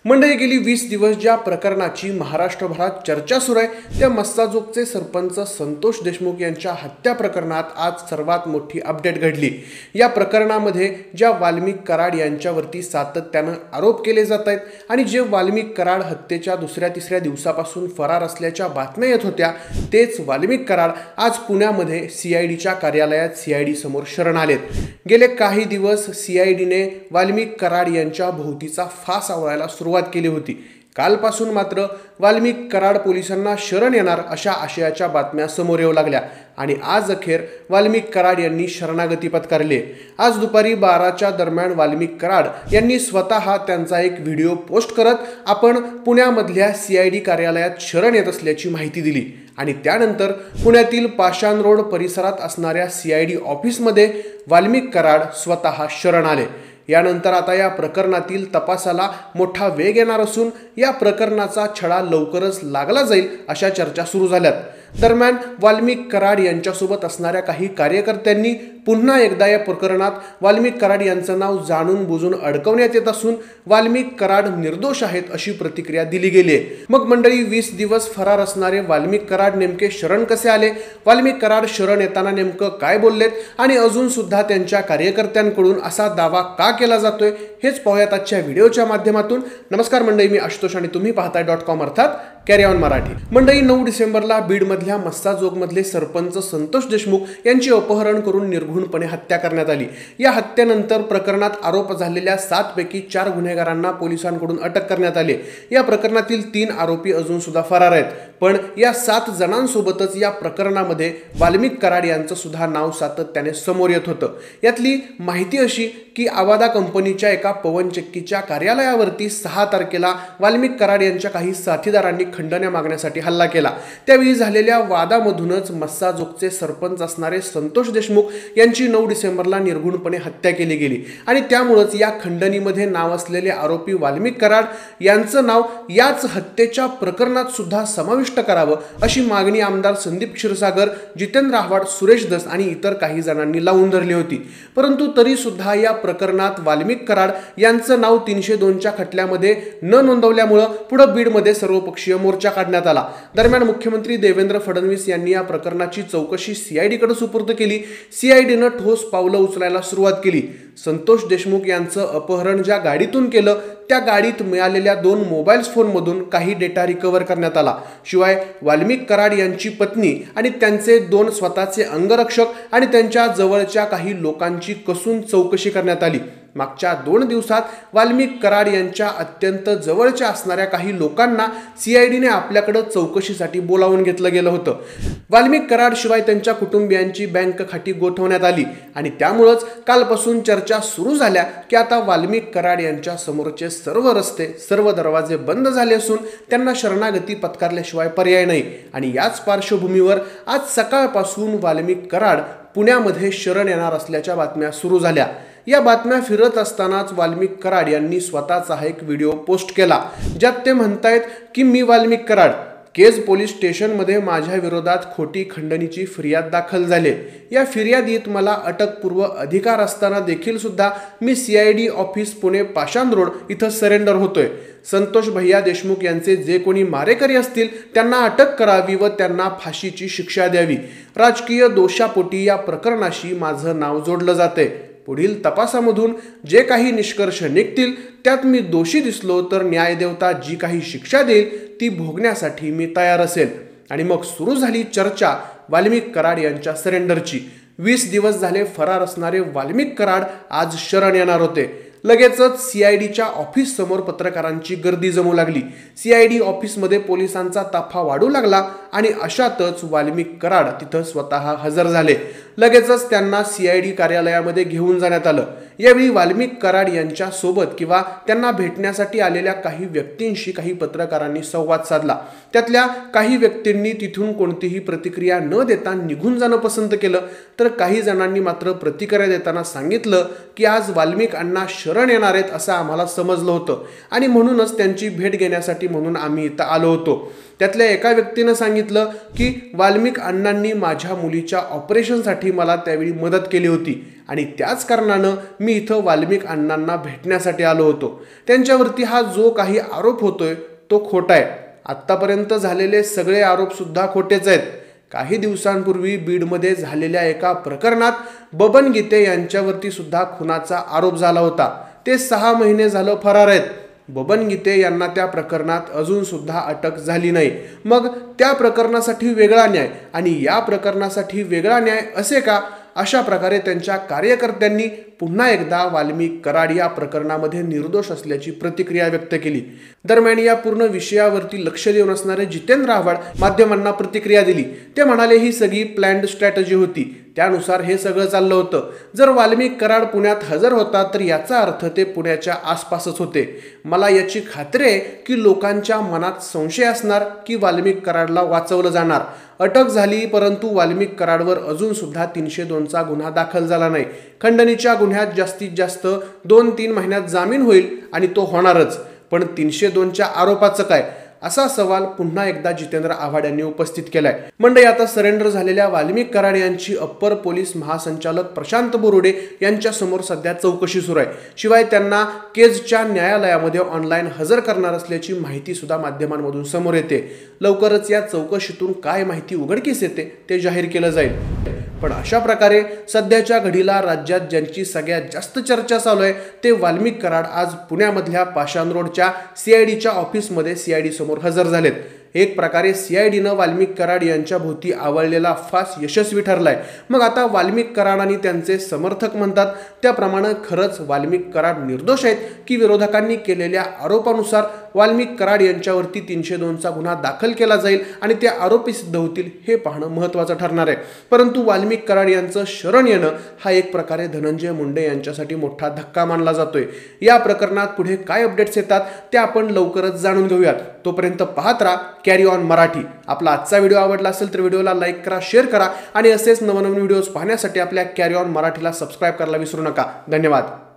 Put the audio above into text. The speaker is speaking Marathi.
मंडळी, गेली 20 दिवस ज्या प्रकरणाची महाराष्ट्रभरात चर्चा सुरू आहे त्या मस्साजोगचे सरपंच संतोष देशमुख यांच्या हत्या प्रकरणात आज सर्वात मोठी अपडेट घडली। या प्रकरणामध्ये ज्या वाल्मिक कराड यांच्यावरती सातत्याने आरोप केले जात आहेत आणि जे वाल्मिक कराड हत्येच्या दुसऱ्या-तिसऱ्या दिवसापासून फरार असल्याच्या बातम्या येत होत्या, तेच वाल्मिक कराड आज पुण्यामध्ये सीआयडीच्या कार्यालयात सीआयडी समोर शरण आलेत। गेले काही दिवस सीआयडीने वाल्मिक कराड यांच्या भोवतीचा फास आवळायला सुरुवात केली होती। कालपासून मात्र वाल्मिक कराड पोलिसांना शरण येणार अशा आशयाच्या बातम्या समोर येऊ लागल्या आणि आज अखेर वाल्मिक कराड यांनी शरणागती पत्करली। आज दुपारी 12च्या दरम्यान वाल्मिक कराड यांनी स्वतः त्यांचा एक व्हिडिओ पोस्ट करत आपण पुण्यामधल्या सीआयडी कार्यालयात शरण येत असल्याची माहिती दिली आणि त्यानंतर पुण्यातील पाषाण रोड परिसरात असणाऱ्या सीआयडी ऑफिसमध्ये वाल्मिक कराड स्वतः शरण आले। यानंतर आता या प्रकरणातील तपासाला मोठा वेग येणार असून या प्रकरणाचा छडा लवकरच लागला जाईल अशा चर्चा सुरू झाल्यात। दरम्यान वाल्मिक कराड यांच्यासोबत असणाऱ्या काही कार्यकर्त्यांनी पुन्हा एकदा या प्रकरणात वाल्मिक कराड यांचं नाव जाणून बुजून अडकवण्यात येत असून वाल्मिक कराड निर्दोष आहेत अशी प्रतिक्रिया दिली गेली आहे। मग मंडळी, 20 दिवस फरार असणारे वाल्मिक कराड नेमके शरण कसे आले, वाल्मिक कराड शरण येताना नेमकं काय बोललेत आणि अजून सुद्धा त्यांच्या कार्यकर्त्यांकडून असा दावा का केला जातोय, हेच पाहूयात आजच्या व्हिडिओच्या माध्यमातून। नमस्कार मंडळी, मी आशुतोष आणि तुम्ही पाहताय .com अर्थात कॅरी ऑन मराठी। मंडळी, 9 डिसेंबरला बीडमधल्या मस्साजोगमधले सरपंच संतोष देशमुख यांची अपहरण करून निर्घृणपणे हत्या करण्यात आली। या हत्येनंतर प्रकरणात आरोप झालेल्या 7 पैकी 4 गुन्हेगारांना पोलिसांकडून अटक करण्यात आली। या प्रकरणातील 3 आरोपी अजून सुद्धा फरार आहेत, पण या 7 जणांसोबतच या प्रकरणामध्ये वाल्मिक कराड यांचं सुद्धा नाव सातत्याने समोर येत होतं। यातली माहिती अशी की आवादा कंपनीच्या एका पवनचक्कीच्या कार्यालयावरती 6 तारखेला वाल्मिक कराड यांच्या काही साथीदारांनी खंडण्या मागण्यासाठी हल्ला केला। त्यावेळी झालेल्या वादामधूनच मस्साजोगचे सरपंच असणारे संतोष देशमुख यांची 9 डिसेंबरला निर्घृणपणे हत्या केली गेली आणि त्यामुळेच या खंडणीमध्ये नाव असलेले आरोपी वाल्मिक कराड यांचं नाव याच हत्येच्या प्रकरणात सुद्धा समाविष्ट करावं अशी मागणी आमदार संदीप क्षीरसागर, जितेंद्र आव्हाड, सुरेश धस आणि इतर काही जणांनी लावून धरली होती। परंतु तरी सुद्धा या प्रकरणात वाल्मिक कराड यांचं नाव 302च्या खटल्यामध्ये न नोंदवल्यामुळे पुढे बीडमध्ये सर्वपक्षीय मोर्चा काढण्यात आला। दरम्यान मुख्यमंत्री देवेंद्र फडणवीस यांनी या प्रकरणाची चौकशी सीआयडीकडे सुपूर्द केली। सीआयडीनं ठोस पावलं उचलायला सुरुवात केली। संतोष देशमुख यांचं अपहरण ज्या गाडीतून केलं त्या गाडीत मिळालेल्या 2 मोबाईल फोनमधून काही डेटा रिकव्हर करण्यात आला। शिवाय वाल्मिक कराड यांची पत्नी आणि त्यांचे 2 स्वतःचे अंगरक्षक आणि त्यांच्या जवळच्या काही लोकांची कसून चौकशी करण्यात आली। मागच्या 2 दिवसात वाल्मिक कराड यांच्या अत्यंत जवळच्या असणाऱ्या काही लोकांना सीआयडीने आपल्याकडे चौकशीसाठी बोलावून घेतलं गेलं होतं। वाल्मिक कराड शिवाय त्यांच्या कुटुंबियांची बँक खाती गोठवण्यात आली आणि त्यामुळेच कालपासून चर्चा सुरू झाल्या की आता वाल्मिक कराड यांच्या समोरचे सर्व रस्ते, सर्व दरवाजे बंद झाले असून त्यांना शरणागती पत्करल्याशिवाय पर्याय नाही आणि याच पार्श्वभूमीवर आज सकाळपासून वाल्मिक कराड पुण्यामध्ये शरण येणार असल्याच्या बातम्या सुरू झाल्या। या बातम्या फिरत असतानाच वाल्मिक कराड यांनी स्वतःचा एक व्हिडिओ पोस्ट केला, ज्यात ते म्हणतायत की मी वाल्मिक कराड, केज पोलीस स्टेशनमध्ये माझ्या विरोधात खोटी खंडणीची फिर्याद दाखल झाली। या फिर्यादीत मला अटकपूर्व अधिकार असताना देखील सुद्धा मी सीआयडी ऑफिस पुणे पाषाण रोड इथं सरेंडर होतोय। संतोष भैया देशमुख यांचे जे कोणी मारेकरी असतील त्यांना अटक करावी व त्यांना फाशीची शिक्षा द्यावी। राजकीय दोषापोटी या प्रकरणाशी माझं नाव जोडलं जाते। पुढील तपासामधून जे काही निष्कर्ष निघतील त्यात मी दोषी दिसलो तर न्यायदेवता जी काही शिक्षा देईल ती भोगण्यासाठी मी तयार असेल। आणि मग सुरू झाली चर्चा वाल्मिक कराड यांच्या सरेंडरची। 20 दिवस झाले फरार असणारे वाल्मिक कराड आज शरण येणार होते। लगेचच सीआयडीच्या ऑफिस समोर पत्रकारांची गर्दी जमू लागली। सीआयडी ऑफिसमध्ये पोलिसांचा ताफा वाढू लागला आणि अशातच वाल्मिक कराड तिथं स्वतः हजर झाले। लगेचच त्यांना सीआयडी कार्यालयामध्ये घेऊन जाण्यात आलं। यावेळी वाल्मिक कराड यांच्या सोबत किंवा त्यांना भेटण्यासाठी आलेल्या काही व्यक्तींशी काही पत्रकारांनी संवाद साधला। त्यातल्या काही व्यक्तींनी तिथून कोणतीही प्रतिक्रिया न देता निघून जाणं पसंत केलं, तर काही जणांनी मात्र प्रतिक्रिया देताना सांगितलं की आज वाल्मिक अण्णा शरण येणार आहेत असं आम्हाला समजलं होतं आणि म्हणूनच त्यांची भेट घेण्यासाठी म्हणून आम्ही इथं आलो होतो। त्यातल्या एका व्यक्तीनं सांगितलं की वाल्मिक अण्णांनी माझ्या मुलीच्या ऑपरेशनसाठी मला त्यावेळी मदत केली होती आणि त्याच कारणानं मी इथं वाल्मिक अण्णांना भेटण्यासाठी आलो होतो. त्यांच्यावरती हा जो काही आरोप होतोय तो खोटा आहे. आत्तापर्यंत झालेले सगळे आरोप सुद्धा खोटेच आहेत. काही दिवसांपूर्वी बीडमध्ये झालेल्या एका प्रकरणात बबन गीते यांच्यावरती सुद्धा खुनाचा आरोप झाला होता. ते 6 महिने झालं फरार आहेत. बबन गीते यांना त्या प्रकरणात अजून सुद्धा अटक झाली नाही. मग त्या प्रकरणासाठी वेगळा न्याय आणि या प्रकरणासाठी वेगळा न्याय असे का? अशा प्रकारे त्यांच्या कार्यकर्त्यांनी पुन्हा एकदा वाल्मिक कराड या प्रकरणामध्ये निर्दोष असल्याची प्रतिक्रिया व्यक्त केली. दरम्यान या पूर्ण विषयावरती लक्ष देऊन असणारे जितेंद्र आव्हाड माध्यमांना प्रतिक्रिया दिली. ते म्हणाले ही सगळी प्लॅन्ड स्ट्रॅटेजी होती, त्यानुसार हे सगळं चाललं होतं. जर वाल्मिक कराड पुण्यात हजर होता तर याचा अर्थ ते पुण्याच्या आसपासच होते. मला याची खात्री आहे की लोकांच्या मनात संशय असणार की वाल्मिक कराडला वाचवलं जाणार. अटक झाली परंतु वाल्मिक कराडवर अजून सुद्धा 302चा गुन्हा दाखल झाला नाही. खंडणीच्या गुन्ह्यात जास्तीत जास्त 2-3 महिन्यात जामीन होईल आणि तो होणारच. पण 302च्या आरोपाचं काय, असा सवाल पुन्हा एकदा जितेंद्र आव्हाड यांनी उपस्थित केलाय. मंडळी, आता सरेंडर झालेल्या वाल्मिक कराड यांची अप्पर पोलीस महासंचालक प्रशांत बोरुडे यांच्या समोर सध्या चौकशी सुरू आहे. शिवाय त्यांना केजच्या न्यायालयामध्ये ऑनलाईन हजर करणार असल्याची माहिती सुद्धा माध्यमांमधून समोर येते. लवकरच या चौकशीतून काय माहिती उघडकीस येते ते जाहीर केलं जाईल. पण अशा प्रकारे सध्याच्या घडीला राज्यात ज्यांची सगळ्यात जास्त चर्चा चालू आहे ते वाल्मिक कराड आज पुण्यामधल्या पाषाण रोडच्या CIDच्या ऑफिसमध्ये CID समोर हजर झालेत. एक प्रकारे CIDनं वाल्मिक कराड यांच्या भोवती आवळलेला फास यशस्वी ठरलाय. मग आता वाल्मिक कराड आणि त्यांचे समर्थक म्हणतात त्याप्रमाणे खरंच वाल्मिक कराड निर्दोष आहेत की विरोधकांनी केलेल्या आरोपानुसार वाल्मिक कराड यांच्यावरती 302चा गुन्हा दाखल केला जाईल आणि ते आरोपी सिद्ध होतील हे पाहणं महत्त्वाचं ठरणार आहे. परंतु वाल्मिक कराड यांचं शरण येणं हा एक प्रकारे धनंजय मुंडे यांच्यासाठी मोठा धक्का मानला जातोय. या प्रकरणात पुढे काय अपडेट्स येतात ते आपण लवकरच जाणून घेऊयात. तोपर्यंत पाहत राहा कॅरी ऑन मराठी. आपला आजचा व्हिडिओ आवडला असेल तर व्हिडिओला लाईक करा, शेअर करा आणि असेच नवनवीन व्हिडिओज पाहण्यासाठी आपल्या कॅरी ऑन मराठीला सबस्क्राईब करायला विसरू नका. धन्यवाद.